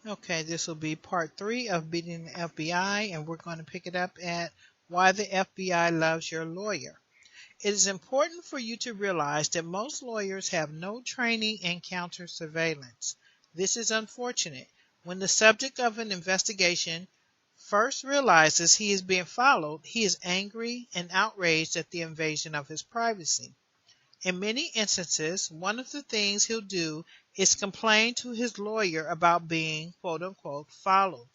Okay, this will be part 3 of Beating the FBI, and we're going to pick it up at Why the FBI Loves Your Lawyer. It is important for you to realize that most lawyers have no training in counter surveillance. This is unfortunate. When the subject of an investigation first realizes he is being followed, he is angry and outraged at the invasion of his privacy. In many instances, one of the things he'll do is complain to his lawyer about being quote unquote followed.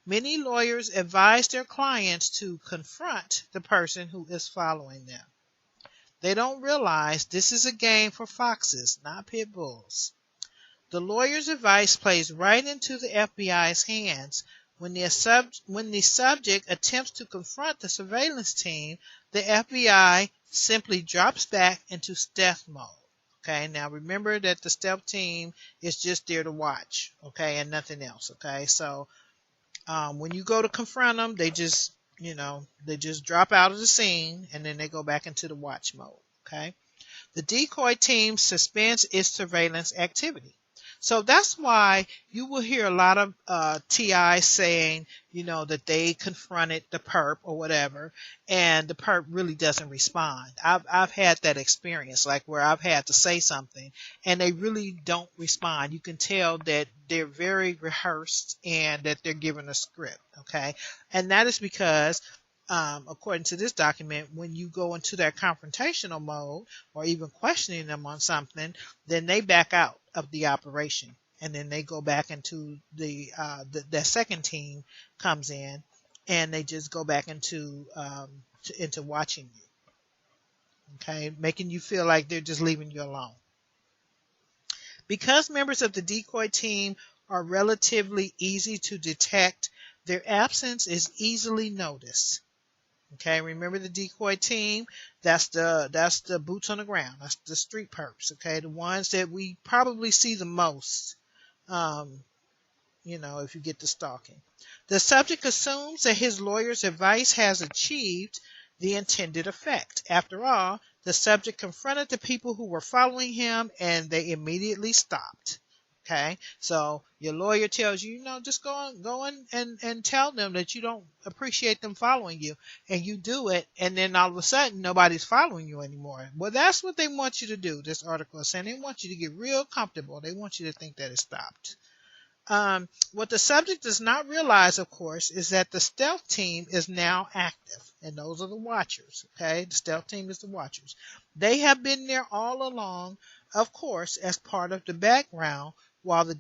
Many lawyers advise their clients to confront the person who is following them. They don't realize this is a game for foxes, not pit bulls. The lawyer's advice plays right into the FBI's hands. When the subject attempts to confront the surveillance team, the FBI simply drops back into stealth mode. Okay, now remember that the stealth team is just there to watch, okay, and nothing else. Okay, so when you go to confront them, they just drop out of the scene and then they go back into the watch mode. Okay, the decoy team suspends its surveillance activity. So that's why you will hear a lot of TI saying, that they confronted the perp or whatever, and the perp really doesn't respond. I've had that experience, like where I've had to say something, and they really don't respond. You can tell that they're very rehearsed and that they're given a script, okay? And that is because according to this document, when you go into that confrontational mode or even questioning them on something, then they back out of the operation, and then they go back into the second team comes in, and they just go back into watching you, okay, making you feel like they're just leaving you alone. Because members of the decoy team are relatively easy to detect, their absence is easily noticed. Okay, remember the decoy team? That's the boots on the ground. That's the street perps. Okay, the ones that we probably see the most. Um, if you get to stalking, the subject assumes that his lawyer's advice has achieved the intended effect. After all, the subject confronted the people who were following him, and they immediately stopped. Okay, so your lawyer tells you, just go on and tell them that you don't appreciate them following you, and you do it, and then all of a sudden nobody's following you anymore. Well, that's what they want you to do. This article is saying they want you to get real comfortable. They want you to think that it stopped. What the subject does not realize, of course, is that the stealth team is now active, and those are the watchers. Okay, the stealth team is the watchers. They have been there all along, of course, as part of the background while the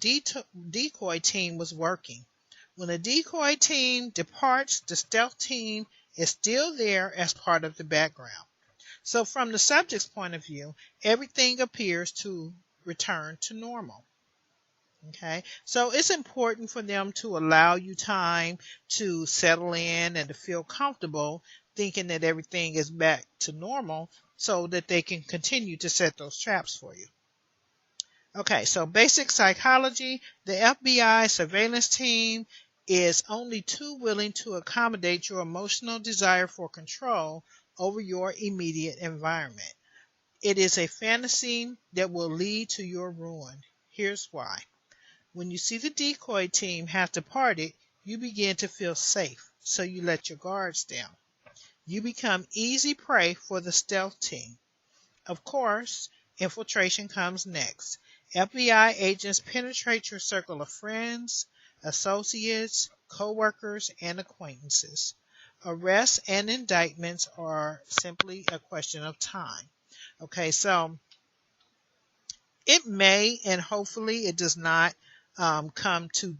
decoy team was working. When the decoy team departs, the stealth team is still there as part of the background. So, from the subject's point of view, everything appears to return to normal. Okay, so it's important for them to allow you time to settle in and to feel comfortable thinking that everything is back to normal so that they can continue to set those traps for you. Okay, so basic psychology, the FBI surveillance team is only too willing to accommodate your emotional desire for control over your immediate environment. It is a fantasy that will lead to your ruin. Here's why. When you see the decoy team have departed, you begin to feel safe, so you let your guards down. You become easy prey for the stealth team. Of course, infiltration comes next. FBI agents penetrate your circle of friends, associates, co-workers, and acquaintances. Arrests and indictments are simply a question of time. Okay, so it may, and hopefully it does not come to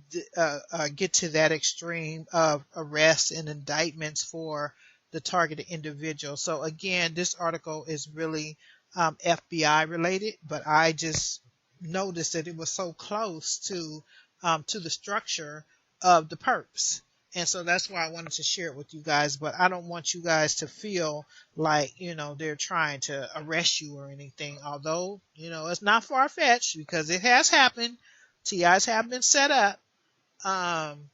get to that extreme of arrests and indictments for the targeted individual. So again, this article is really FBI related, but I just noticed that it was so close to the structure of the perps. And so that's why I wanted to share it with you guys. But I don't want you guys to feel like, they're trying to arrest you or anything. Although, it's not far fetched because it has happened. TIs have been set up. Um,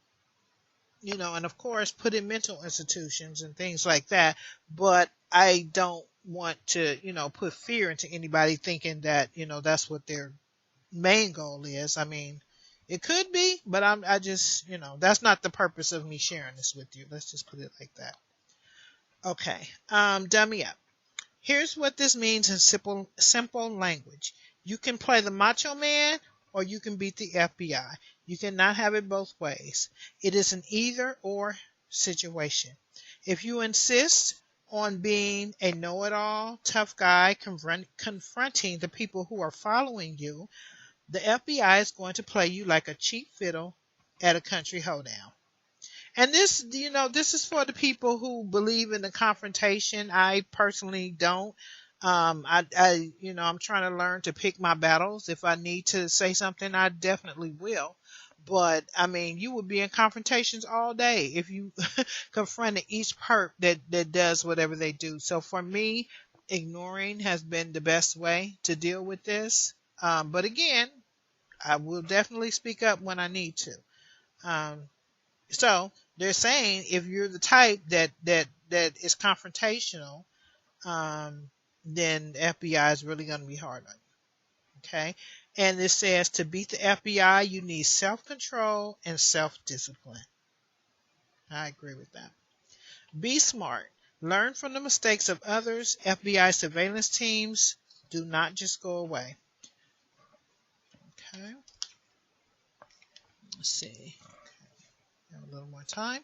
and of course put in mental institutions and things like that. But I don't want to, put fear into anybody thinking that, that's what their main goal is. I mean, It could be, but I just, that's not the purpose of me sharing this with you. Let's just put it like that. Okay. Dummy up. Here's what this means in simple language. You can play the macho man or you can beat the FBI. You cannot have it both ways. It is an either or situation. If you insist on being a know-it-all, tough guy confronting the people who are following you, the FBI is going to play you like a cheap fiddle at a country hoedown. And this is for the people who believe in the confrontation. I personally don't. I'm trying to learn to pick my battles. If I need to say something, I definitely will. But I mean, you would be in confrontations all day if you confronted each perp that does whatever they do. So for me, ignoring has been the best way to deal with this. But again, I will definitely speak up when I need to. Um, so they're saying if you're the type that is confrontational, then the FBI is really going to be hard on you. Okay, and it says to beat the FBI, you need self-control and self-discipline. I agree with that. Be smart. Learn from the mistakes of others. FBI surveillance teams do not just go away. Okay, let's see. Have a little more time.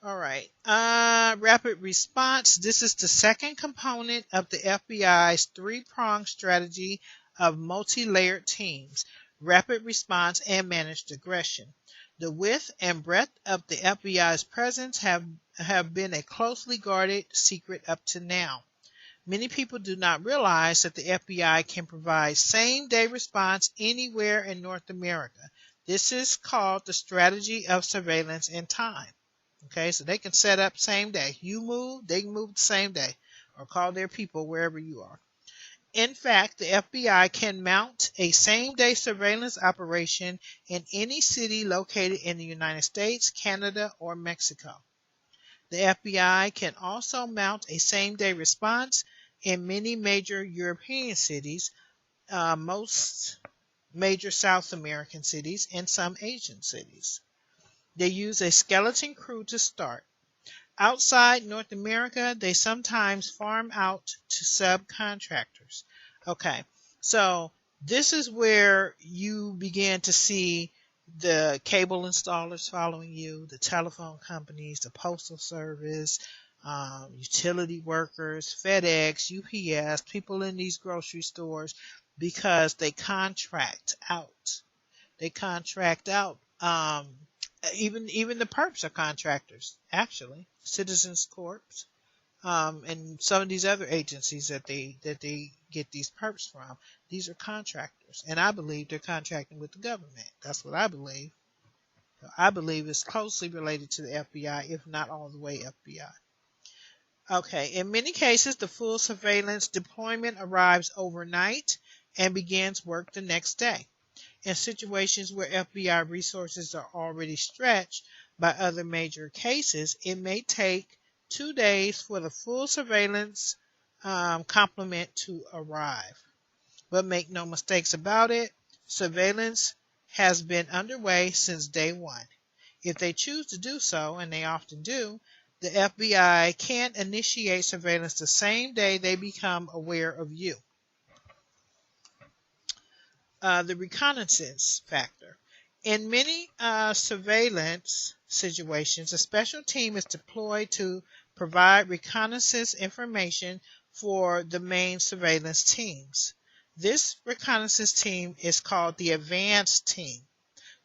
All right. Rapid response. This is the second component of the FBI's three-pronged strategy of multi-layered teams, rapid response, and managed aggression. The width and breadth of the FBI's presence have been a closely guarded secret up to now. Many people do not realize that the FBI can provide same-day response anywhere in North America. This is called the strategy of surveillance in time. Okay, so they can set up same day. You move, they can move the same day or call their people wherever you are. In fact, the FBI can mount a same day surveillance operation in any city located in the United States, Canada, or Mexico. The FBI can also mount a same day response in many major European cities, most major South American cities, and some Asian cities. They use a skeleton crew to start. Outside North America, they sometimes farm out to subcontractors. Okay, so this is where you begin to see the cable installers following you, the telephone companies, the postal service, utility workers, FedEx, UPS, people in these grocery stores, because they contract out. They contract out. Even the perps are contractors, actually. Citizens Corps, and some of these other agencies that they get these perps from. These are contractors, and I believe they're contracting with the government. That's what I believe. I believe it's closely related to the FBI, if not all the way FBI. Okay, in many cases, the full surveillance deployment arrives overnight and begins work the next day. In situations where FBI resources are already stretched by other major cases, it may take 2 days for the full surveillance complement to arrive. But make no mistakes about it, surveillance has been underway since day one. If they choose to do so, and they often do, the FBI can initiate surveillance the same day they become aware of you. The reconnaissance factor. In many surveillance situations, a special team is deployed to provide reconnaissance information for the main surveillance teams. This reconnaissance team is called the advance team.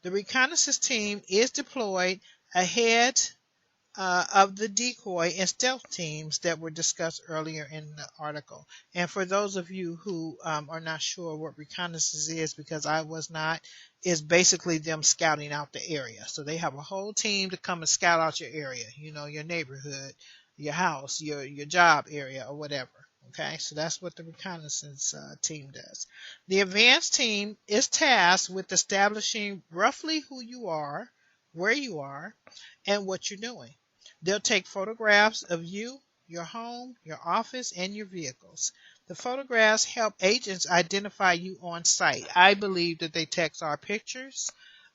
The reconnaissance team is deployed ahead of the decoy and stealth teams that were discussed earlier in the article. And for those of you who are not sure what reconnaissance is, because I was not, is basically them scouting out the area. So they have a whole team to come and scout out your area, your neighborhood, your house, your job area, or whatever. Okay, so that's what the reconnaissance team does. The advanced team is tasked with establishing roughly who you are, where you are, and what you're doing. They'll take photographs of you, your home, your office, and your vehicles. The photographs help agents identify you on site. I believe that they text our pictures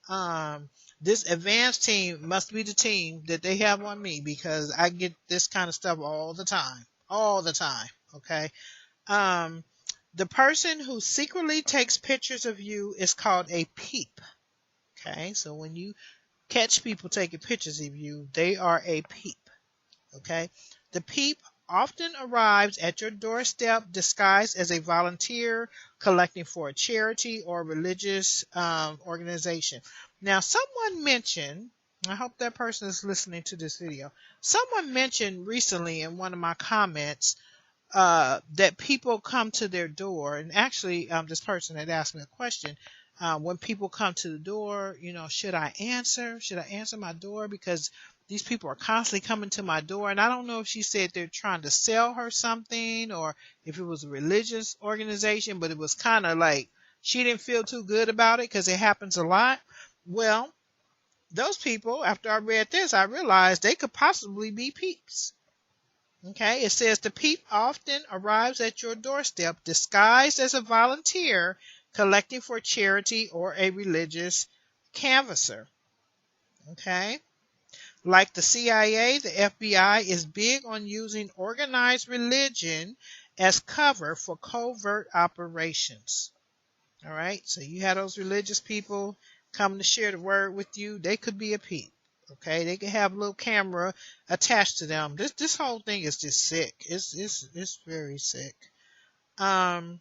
Um, this advanced team must be the team that they have on me because I get this kind of stuff all the time. All the time. Okay. Um, the person who secretly takes pictures of you is called a peep. Okay. So when you catch people taking pictures of you, they are a peep. Okay. The peep often arrives at your doorstep disguised as a volunteer collecting for a charity or religious organization. Now, someone mentioned, I hope that person is listening to this video. Someone mentioned recently in one of my comments that people come to their door, and actually, this person had asked me a question. When people come to the door, should I answer? Should I answer my door? Because these people are constantly coming to my door, and I don't know if she said they're trying to sell her something or if it was a religious organization, but it was kind of like she didn't feel too good about it because it happens a lot. Well, those people, after I read this, I realized they could possibly be peeps. Okay, it says the peep often arrives at your doorstep disguised as a volunteer collecting for charity or a religious canvasser. Okay, like the CIA, the FBI is big on using organized religion as cover for covert operations. All right, so you have those religious people coming to share the word with you. They could be a peep. Okay, they could have a little camera attached to them. This whole thing is just sick. It's very sick. Um,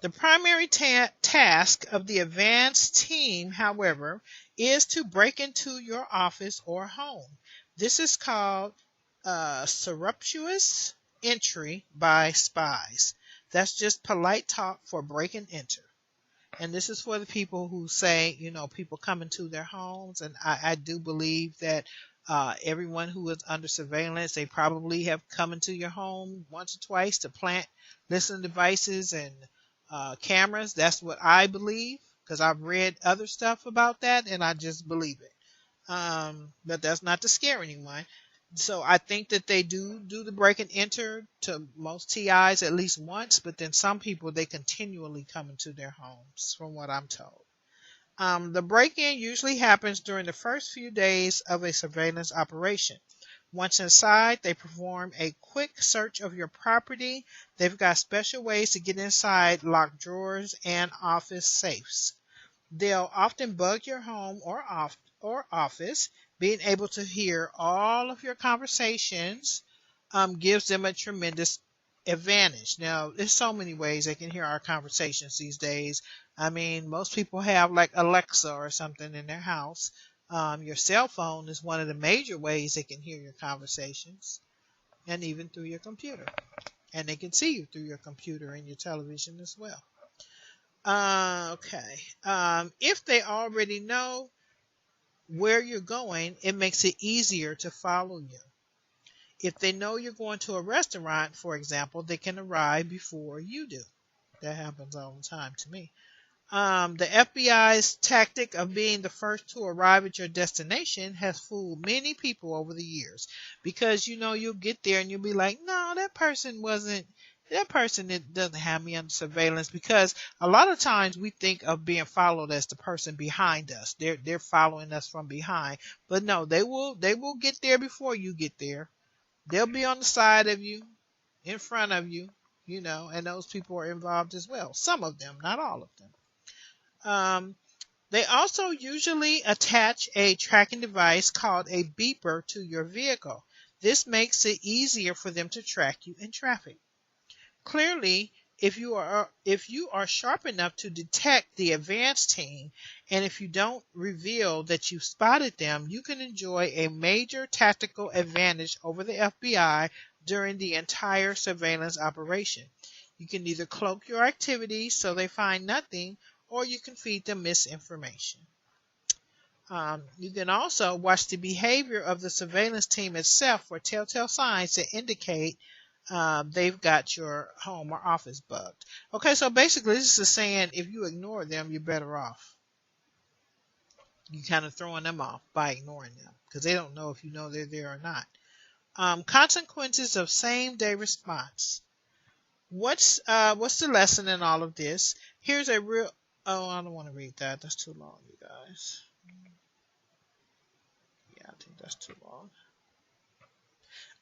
the primary task of the advanced team, however, is to break into your office or home. This is called surreptitious entry by spies. That's just polite talk for break and enter. And this is for the people who say, people come into their homes. And I do believe that everyone who is under surveillance, they probably have come into your home once or twice to plant listening devices and cameras. That's what I believe because I've read other stuff about that and I just believe it. But that's not to scare anyone. So I think that they do the break and enter to most TIs at least once, but then some people they continually come into their homes, from what I'm told. The break-in usually happens during the first few days of a surveillance operation. Once inside, they perform a quick search of your property. They've got special ways to get inside locked drawers and office safes. They'll often bug your home or office. Being able to hear all of your conversations gives them a tremendous advantage. Now, there's so many ways they can hear our conversations these days. I mean, most people have like Alexa or something in their house. Your cell phone is one of the major ways they can hear your conversations, and even through your computer. And they can see you through your computer and your television as well. Okay. If they already know where you're going, it makes it easier to follow you. If they know you're going to a restaurant, for example, they can arrive before you do. That happens all the time to me. The FBI's tactic of being the first to arrive at your destination has fooled many people over the years because you'll get there and you'll be like, no, that person that doesn't have me under surveillance, because a lot of times we think of being followed as the person behind us. They're following us from behind. But no, they will get there before you get there. They'll be on the side of you, in front of you, and those people are involved as well. Some of them, not all of them. They also usually attach a tracking device called a beeper to your vehicle. This makes it easier for them to track you in traffic. Clearly, if you are sharp enough to detect the advanced team, and if you don't reveal that you spotted them, you can enjoy a major tactical advantage over the FBI during the entire surveillance operation. You can either cloak your activities so they find nothing, or you can feed them misinformation. You can also watch the behavior of the surveillance team itself for telltale signs that indicate they've got your home or office bugged. Okay, so basically this is saying if you ignore them, you're better off. You kind of throwing them off by ignoring them because they don't know if you know they're there or not. Consequences of same-day response. What's the lesson in all of this? Here's a real Oh, I don't want to read that. That's too long, you guys. Yeah, I think that's too long.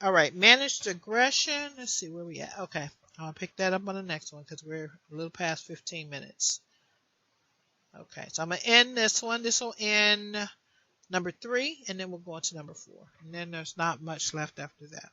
All right, managed aggression. Let's see where we at. Okay, I'll pick that up on the next one because we're a little past 15 minutes. Okay, so I'm going to end this one. This will end number 3, and then we'll go on to number 4. And then there's not much left after that.